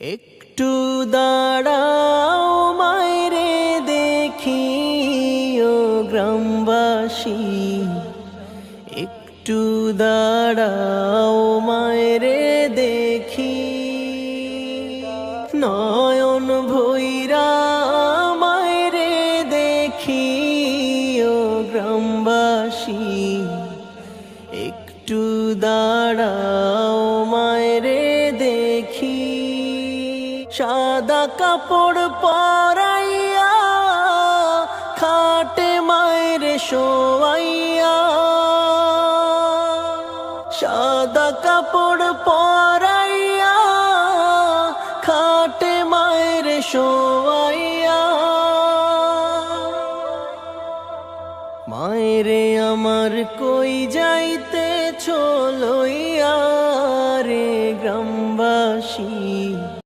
একটু দাঁড়াও মায়রে দেখি ও গ্রামবাসী, একটু দাঁড়াও মায়রে দেখি। নয়ন ভৈরা মায়রে দেখি ও গ্রামবাসী, একটু দাঁড়াও মায়রে দেখি। সাদা কাপড় পরাইয়া খাটে মায়েরে শোয়াইয়া, সাদা কাপড় পরাইয়া খাটে মায়েরে শোয়াইয়া। মায়েরে আমার কই যাইতেছো লইয়া